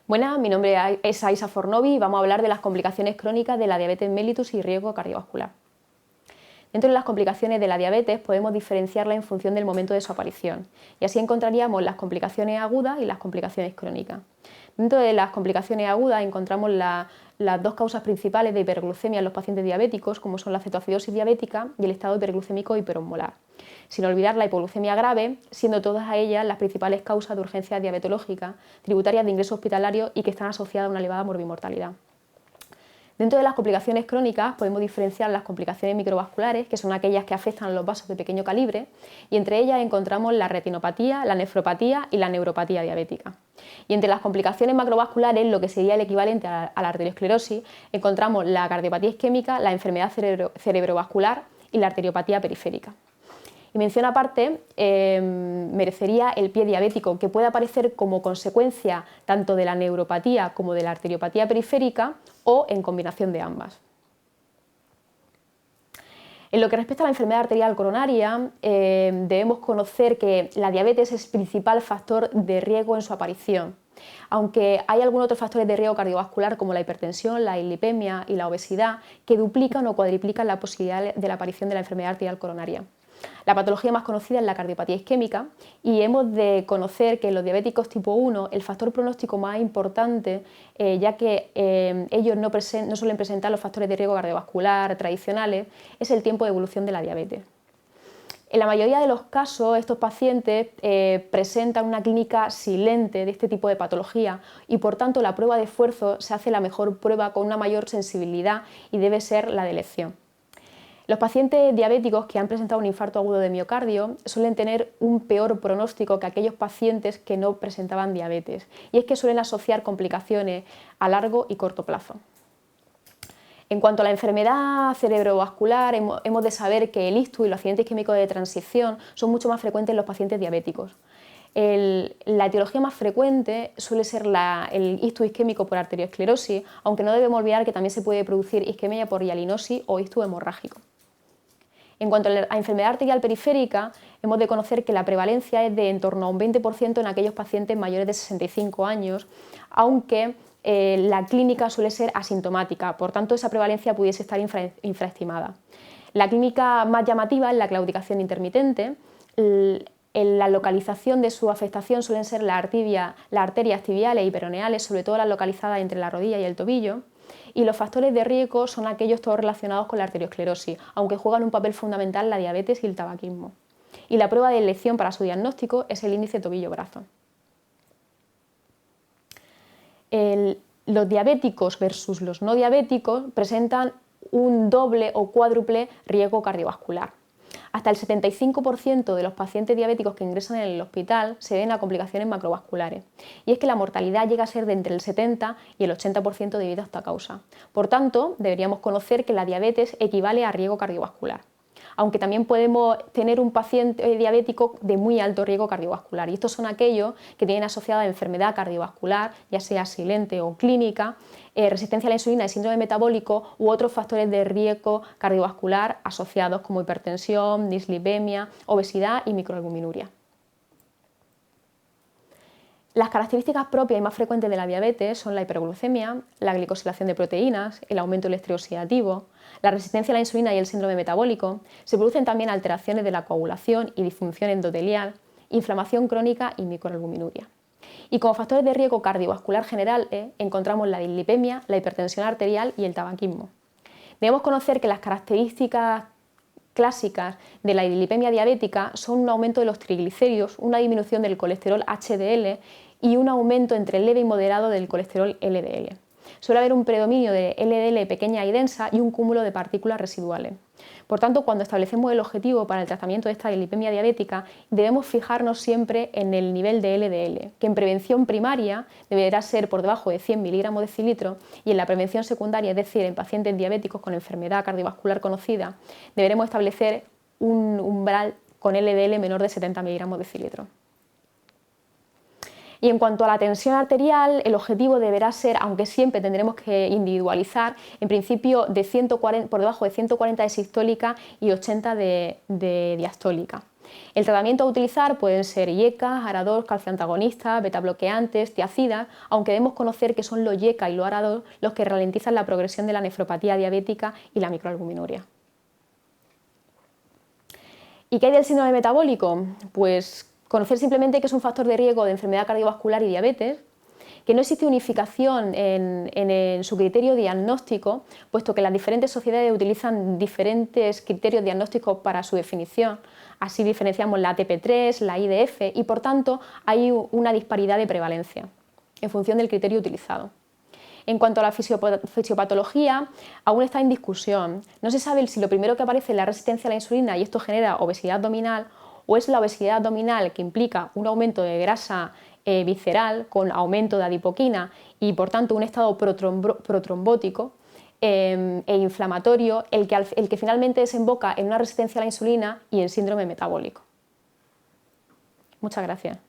Buenas, mi nombre es Aisa Fornovi y vamos a hablar de las complicaciones crónicas de la diabetes mellitus y riesgo cardiovascular. Dentro de las complicaciones de la diabetes podemos diferenciarla en función del momento de su aparición y así encontraríamos las complicaciones agudas y las complicaciones crónicas. Dentro de las complicaciones agudas encontramos las dos causas principales de hiperglucemia en los pacientes diabéticos, como son la cetoacidosis diabética y el estado hiperglucémico hiperosmolar. Sin olvidar la hipoglucemia grave, siendo todas ellas las principales causas de urgencia diabetológica, tributarias de ingreso hospitalario y que están asociadas a una elevada morbimortalidad. Dentro de las complicaciones crónicas podemos diferenciar las complicaciones microvasculares, que son aquellas que afectan a los vasos de pequeño calibre, y entre ellas encontramos la retinopatía, la nefropatía y la neuropatía diabética. Y entre las complicaciones macrovasculares, lo que sería el equivalente a la arteriosclerosis, encontramos la cardiopatía isquémica, la enfermedad cerebrovascular y la arteriopatía periférica. Y mención aparte merecería el pie diabético, que puede aparecer como consecuencia tanto de la neuropatía como de la arteriopatía periférica o en combinación de ambas. En lo que respecta a la enfermedad arterial coronaria, debemos conocer que la diabetes es el principal factor de riesgo en su aparición, aunque hay algunos otros factores de riesgo cardiovascular como la hipertensión, la dislipemia y la obesidad que duplican o cuadriplican la posibilidad de la aparición de la enfermedad arterial coronaria. La patología más conocida es la cardiopatía isquémica y hemos de conocer que en los diabéticos tipo 1 el factor pronóstico más importante, ya que ellos no suelen presentar los factores de riesgo cardiovascular tradicionales, es el tiempo de evolución de la diabetes. En la mayoría de los casos estos pacientes presentan una clínica silente de este tipo de patología y por tanto la prueba de esfuerzo se hace la mejor prueba con una mayor sensibilidad y debe ser la de elección. Los pacientes diabéticos que han presentado un infarto agudo de miocardio suelen tener un peor pronóstico que aquellos pacientes que no presentaban diabetes, y es que suelen asociar complicaciones a largo y corto plazo. En cuanto a la enfermedad cerebrovascular, hemos de saber que el ictus y los accidentes químicos de transición son mucho más frecuentes en los pacientes diabéticos. La etiología más frecuente suele ser el ictus isquémico por arteriosclerosis, aunque no debemos olvidar que también se puede producir isquemia por hialinosis o ictus hemorrágico. En cuanto a la enfermedad arterial periférica, hemos de conocer que la prevalencia es de en torno a un 20% en aquellos pacientes mayores de 65 años, aunque la clínica suele ser asintomática, por tanto esa prevalencia pudiese estar infraestimada. La clínica más llamativa es la claudicación intermitente. La localización de su afectación suelen ser las arterias tibiales y peroneales, sobre todo las localizadas entre la rodilla y el tobillo. Y los factores de riesgo son aquellos todos relacionados con la arteriosclerosis, aunque juegan un papel fundamental la diabetes y el tabaquismo. Y la prueba de elección para su diagnóstico es el índice tobillo-brazo. Los diabéticos versus los no diabéticos presentan un doble o cuádruple riesgo cardiovascular. Hasta el 75% de los pacientes diabéticos que ingresan en el hospital se deben a complicaciones macrovasculares. Y es que la mortalidad llega a ser de entre el 70 y el 80% debido a esta causa. Por tanto, deberíamos conocer que la diabetes equivale a riesgo cardiovascular. Aunque también podemos tener un paciente diabético de muy alto riesgo cardiovascular. Y estos son aquellos que tienen asociada enfermedad cardiovascular, ya sea silente o clínica, resistencia a la insulina y síndrome metabólico u otros factores de riesgo cardiovascular asociados como hipertensión, dislipemia, obesidad y microalbuminuria. Las características propias y más frecuentes de la diabetes son la hiperglucemia, la glicosilación de proteínas, el aumento del estrés oxidativo, la resistencia a la insulina y el síndrome metabólico. Se producen también alteraciones de la coagulación y disfunción endotelial, inflamación crónica y microalbuminuria. Y como factores de riesgo cardiovascular general encontramos la dislipemia, la hipertensión arterial y el tabaquismo. Debemos conocer que las características clásicas de la dislipemia diabética son un aumento de los triglicéridos, una disminución del colesterol HDL y un aumento entre leve y moderado del colesterol LDL. Suele haber un predominio de LDL pequeña y densa y un cúmulo de partículas residuales. Por tanto, cuando establecemos el objetivo para el tratamiento de esta dislipemia diabética, debemos fijarnos siempre en el nivel de LDL, que en prevención primaria deberá ser por debajo de 100 miligramos de decilitro y en la prevención secundaria, es decir, en pacientes diabéticos con enfermedad cardiovascular conocida, deberemos establecer un umbral con LDL menor de 70 miligramos de decilitro. Y en cuanto a la tensión arterial, el objetivo deberá ser, aunque siempre tendremos que individualizar, en principio por debajo de 140 de sistólica y 80 de diastólica. El tratamiento a utilizar pueden ser IECA, ARA2, calcio antagonistas, beta-bloqueantes, tiazidas, aunque debemos conocer que son los IECA y los ARA2 los que ralentizan la progresión de la nefropatía diabética y la microalbuminuria. ¿Y qué hay del síndrome metabólico? Pues conocer simplemente que es un factor de riesgo de enfermedad cardiovascular y diabetes, que no existe unificación en su criterio diagnóstico, puesto que las diferentes sociedades utilizan diferentes criterios diagnósticos para su definición. Así diferenciamos la ATP3, la IDF y por tanto hay una disparidad de prevalencia en función del criterio utilizado. En cuanto a la fisiopatología, aún está en discusión. No se sabe si lo primero que aparece es la resistencia a la insulina y esto genera obesidad abdominal, o es la obesidad abdominal que implica un aumento de grasa visceral con aumento de adipoquina y por tanto un estado protrombótico e inflamatorio, el que finalmente desemboca en una resistencia a la insulina y en síndrome metabólico. Muchas gracias.